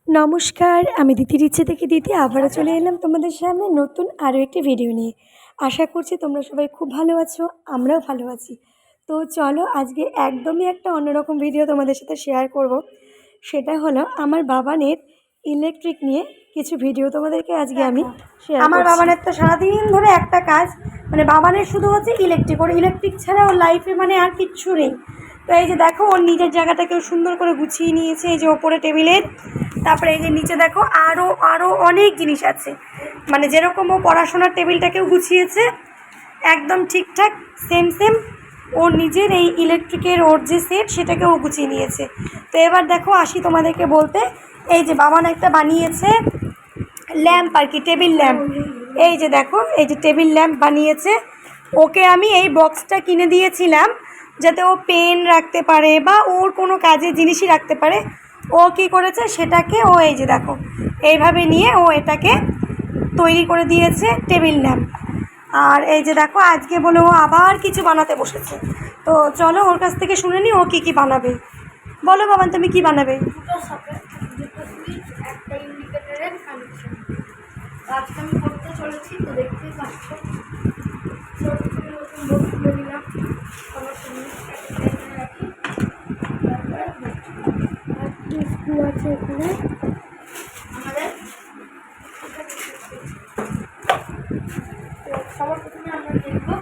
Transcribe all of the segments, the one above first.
নমস্কার, আমি দিতির ইচ্ছে থেকে দিতি আবারও চলে এলাম তোমাদের সামনে নতুন আরও একটি ভিডিও নিয়ে। আশা করছি তোমরা সবাই খুব ভালো আছো, আমরাও ভালো আছি। তো চলো আজকে একদমই একটা অন্যরকম ভিডিও তোমাদের সাথে শেয়ার করব। সেটা হলো আমার বাবানের ইলেকট্রিক নিয়ে কিছু ভিডিও তোমাদেরকে আজকে আমি শেয়ার করছি। আমার বাবানের তো সারাদিন ধরে একটা কাজ, মানে বাবানের শুধু হচ্ছে ইলেকট্রিক, ওর ইলেকট্রিক ছাড়া ওর লাইফে মানে আর কিচ্ছু নেই। তো এই যে দেখো ওর নিজের জায়গাটাকেও সুন্দর করে গুছিয়ে নিয়েছে, এই যে ওপরে টেবিলের, তারপরে এই যে নিচে দেখো আরও আরও অনেক জিনিস আছে। মানে যেরকম ও পড়াশোনার টেবিলটাকেও গুছিয়েছে একদম ঠিকঠাক সেম সেম ওর নিজের এই ইলেকট্রিকের ওর যে সেট সেটাকেও গুছিয়ে নিয়েছে। তো এবার দেখো আসি তোমাদেরকে বলতে, এই যে বাবান একটা বানিয়েছে ল্যাম্প আর কি, টেবিল ল্যাম্প। এই যে দেখো এই যে টেবিল ল্যাম্প বানিয়েছে। ওকে আমি এই বক্সটা কিনে দিয়েছিলাম যাতে ও পেন রাখতে পারে বা ওর কোনো কাজের জিনিসই রাখতে পারে। ও কী করেছে সেটাকে ও এই যে দেখো এইভাবে নিয়ে ও এটাকে তৈরি করে দিয়েছে টেবিল ল্যাম্প। আর এই যে দেখো আজকে বলে ও আবার কিছু বানাতে বসেছে। তো চলো ওর কাছ থেকে শুনে নি ও কী কী বানাবে। বলো বাবান তুমি কি বানাবে? আজকে আমি করতে চলেছি, তো দেখতেই পাচ্ছ ছোট ছোট নতুন বস্তু নিলাম সমস্যা নেই, রাখি। তারপরে স্ক্রু আছে এখানে আমাদের। তো সবার প্রথমে আমরা দেখবো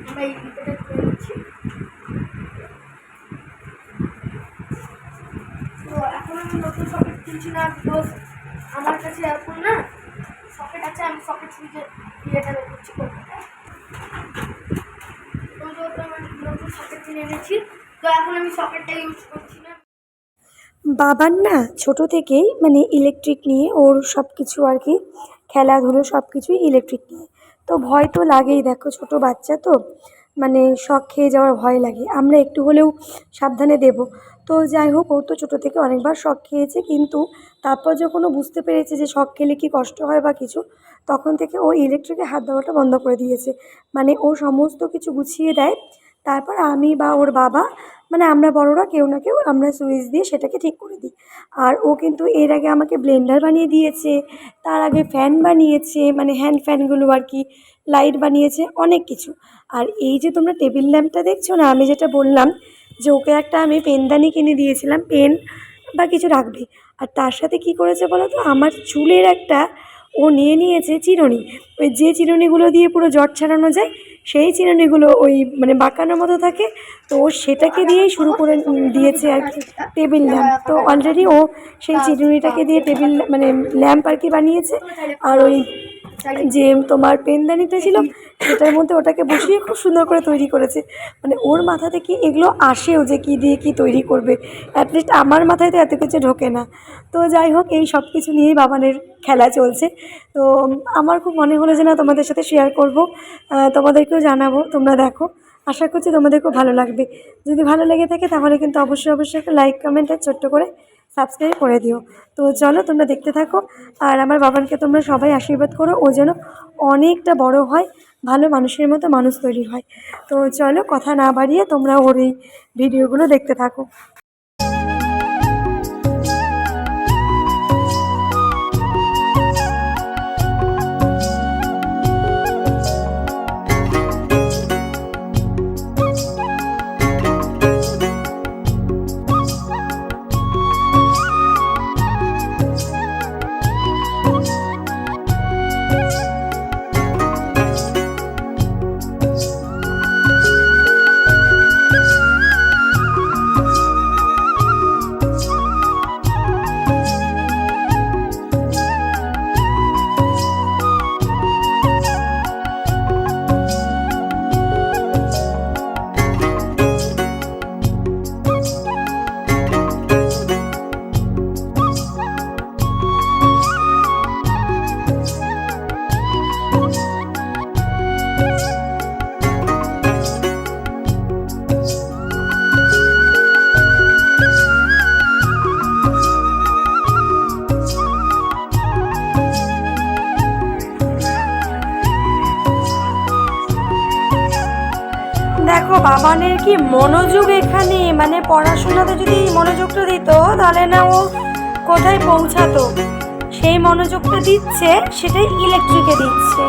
আমরা এই ভিতরে করে দিচ্ছি। তো এখন আমি নতুন সকেট কিনছি না, বিকজ আমার কাছে এখন না সকেট আছে, আমি সকেট সুইচে ইয়েটা বের করছি কলকাতায়। তো যেহেতু আমি নতুন সকেট কিনে এনেছি, তো এখন আমি সকেটটা ইউজ করছি না। বাবার না ছোট থেকেই মানে ইলেকট্রিক নিয়ে ওর সব কিছু আর কি, খেলাধুলো সব কিছুই ইলেকট্রিক নিয়ে। তো ভয় তো লাগেই, দেখো ছোট বাচ্চা তো মানে শক খেয়ে যাওয়ার ভয় লাগে, আমরা একটু হলেও সাবধানে দেব। তো যাই হোক, ও তো ছোটো থেকে অনেকবার শক খেয়েছে, কিন্তু তারপর যখন ও বুঝতে পেরেছে যে শক খেলে কি কষ্ট হয় বা কিছু, তখন থেকে ও ইলেকট্রিকে হাত দেওয়াটা বন্ধ করে দিয়েছে। মানে ও সমস্ত কিছু গুছিয়ে দেয়, তারপর আমি বা ওর বাবা মানে আমরা বড়রা কেউ না কেউ আমরা সুইচ দিয়ে সেটাকে ঠিক করে দিই। আর ও কিন্তু এর আগে আমাকে ব্লেন্ডার বানিয়ে দিয়েছে, তার আগে ফ্যান বানিয়েছে, মানে হ্যান্ড ফ্যানগুলো আর কি, লাইট বানিয়েছে, অনেক কিছু। আর এই যে তোমরা টেবিল ল্যাম্পটা দেখছো না, আমি যেটা বললাম যে ওকে একটা আমি পেনদানি কিনে দিয়েছিলাম, পেন বা কিছু রাখবে। আর তার সাথে কি করেছে বলো তো, আমার চুলের একটা ও নিয়ে নিয়েছে চিরুনি, ওই যে চিরুনিগুলো দিয়ে পুরো জট ছাড়ানো যায়, সেই চিরুনিগুলো ওই মানে বাঁকানোর মতো থাকে, তো ও সেটাকে দিয়েই শুরু করে দিয়েছে আর কি টেবিল ল্যাম্প। তো অলরেডি ও সেই চিরুনিটাকে দিয়ে টেবিল মানে ল্যাম্প আর কি বানিয়েছে। আর ওই যে তোমার পেনদানিটা ছিল সেটার মধ্যে ওটাকে বসিয়ে খুব সুন্দর করে তৈরি করেছে। মানে ওর মাথা থেকে এগুলো আসেও যে কী দিয়ে কী তৈরি করবে, অ্যাটলিস্ট আমার মাথায় তো এত কিছু ঢোকে না। তো যাই হোক, এই সব কিছু নিয়েই বাবানের খেলা চলছে। তো আমার খুব মনে হলো যে না তোমাদের সাথে শেয়ার করব, তোমাদেরকেও জানাবো, তোমরা দেখো, আশা করছি তোমাদের খুব ভালো লাগবে। যদি ভালো লেগে থাকে তাহলে কিন্তু অবশ্যই অবশ্যই একটা লাইক কমেন্ট আর ছোট্ট করে সাবস্ক্রাইব করে দিও। তো চলো তোমরা দেখতে থাকো, আর আমার বাবানকে তোমরা সবাই আশীর্বাদ করো, ও যেন অনেকটা বড় হয়, ভালো মানুষের মতো মানুষ তৈরি হয়। তো চলো কথা না বাড়িয়ে তোমরা ওর এই ভিডিওগুলো দেখতে থাকো। বাবানের কি মনোযোগ এখানে, মানে পড়াশোনাতে যদি মনোযোগটা দিত তাহলে না ও কোথায় পৌঁছাতো। সেই মনোযোগটা দিচ্ছে, সেটাই ইলেকট্রিকে দিচ্ছে।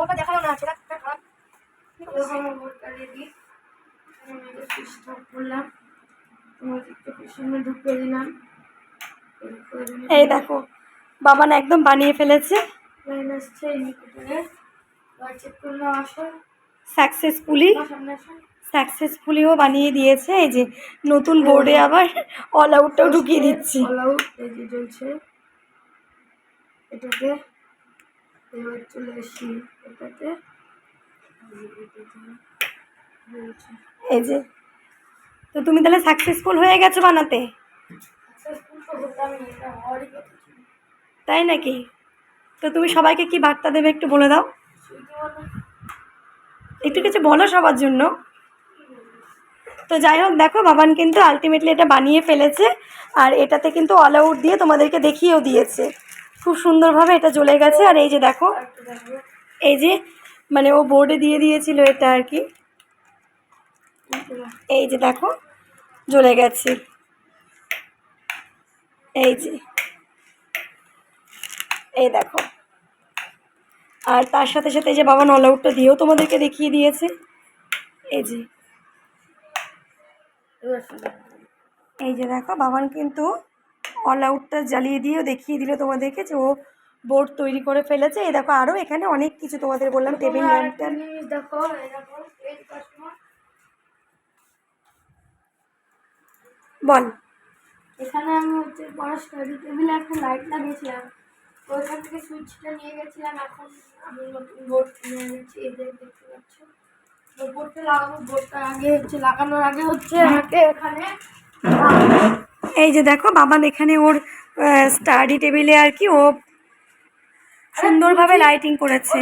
ওটা দেখানো না, সেটা খারাপ। বোর্ডটা রেডি, করলাম, সামনে ঢুকিয়ে দিলাম। এই দেখো বাবান একদম বানিয়ে ফেলেছে, লাইন আসছে চেক করলাম, আসো সাকসেসফুলিও বানিয়ে দিয়েছে। এই যে নতুন বোর্ডে আবার অল আউটটাও ঢুকিয়ে দিচ্ছি। অল আউট এই যে জ্বলছে এটাতে। এবার চলে আসি এটাতে, এই যে, তো তুমি তাহলে সাকসেসফুল হয়ে গেছো বানাতে, তাই নাকি? তো তুমি সবাইকে কি বার্তা দেবে একটু বলে দাও, একটু কিছু বলো সবার জন্য। তো যাই হোক, দেখো বাবান কিন্তু আলটিমেটলি এটা বানিয়ে ফেলেছে, আর এটাতে কিন্তু অল আউট দিয়ে তোমাদেরকে দেখিয়েও দিয়েছে। খুব সুন্দরভাবে এটা জ্বলে গেছে। আর এই যে দেখো, এই যে মানে ও বোর্ডে দিয়ে দিয়েছিল এটা আর কি, এই যে দেখো জ্বলে গেছে। এই যে, এই দেখো, আর তার সাথে সাথে এই যে বাবান অল আউটটা দিয়েও তোমাদেরকে দেখিয়ে দিয়েছে। এই যে, এই যে দেখো বাবান কিন্তু অল আউটটা জ্বালিয়ে দিয়েও দেখিয়ে দিল তোমাদেরকে যে ও বোর্ড তৈরি করে ফেলেছে। এই দেখো আরও এখানে অনেক কিছু তোমাদের বললাম, টেবিল ল্যাম্পটা দেখো। বল। এখানে আমি বড় স্টাডি টেবিলে একটা লাইট লাগিয়েছিলাম, ওইখান থেকে সুইচটা নিয়ে গেছিলাম। এখন আমি নতুন বোর্ড কিনে এনেছি, এদের দেখতে পাচ্ছ। বোর্ডটা লাগাবো, বোর্ডটা আগে লাগানোর আগে আমাকে এখানে এই যে দেখো বাবান এখানে ওর স্টাডি টেবিলে আর কি ও সুন্দরভাবে লাইটিং করেছে।